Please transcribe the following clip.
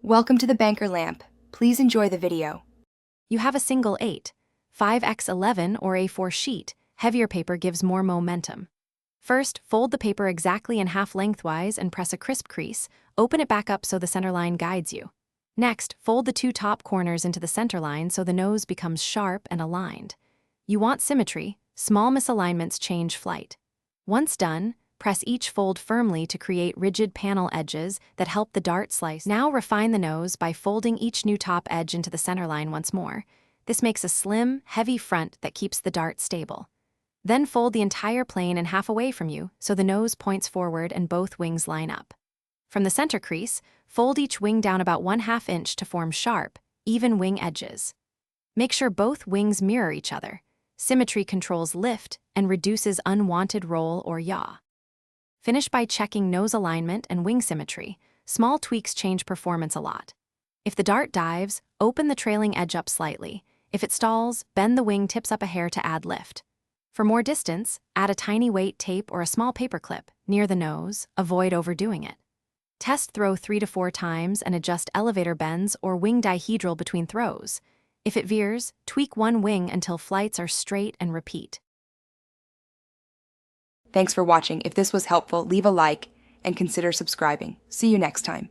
Welcome to the banker lamp. Please enjoy the video. You have a single 8, 5x11 or A4 sheet. Heavier paper gives more momentum. First, fold the paper exactly in half lengthwise and press a crisp crease. Open it back up so the center line guides you. Next, fold the two top corners into the center line so the nose becomes sharp and aligned. You want symmetry. Small misalignments change flight. Once done, press each fold firmly to create rigid panel edges that help the dart slice. Now refine the nose by folding each new top edge into the center line once more. This makes a slim, heavy front that keeps the dart stable. Then fold the entire plane in half away from you so the nose points forward and both wings line up. From the center crease, fold each wing down about 1/2 inch to form sharp, even wing edges. Make sure both wings mirror each other. Symmetry controls lift and reduces unwanted roll or yaw. Finish by checking nose alignment and wing symmetry. Small tweaks change performance a lot. If the dart dives, open the trailing edge up slightly. If it stalls, bend the wing tips up a hair to add lift. For more distance, add a tiny weight tape or a small paper clip near the nose. Avoid overdoing it. Test throw 3 to 4 times and adjust elevator bends or wing dihedral between throws. If it veers, tweak one wing until flights are straight and repeat. Thanks for watching. If this was helpful, leave a like and consider subscribing. See you next time.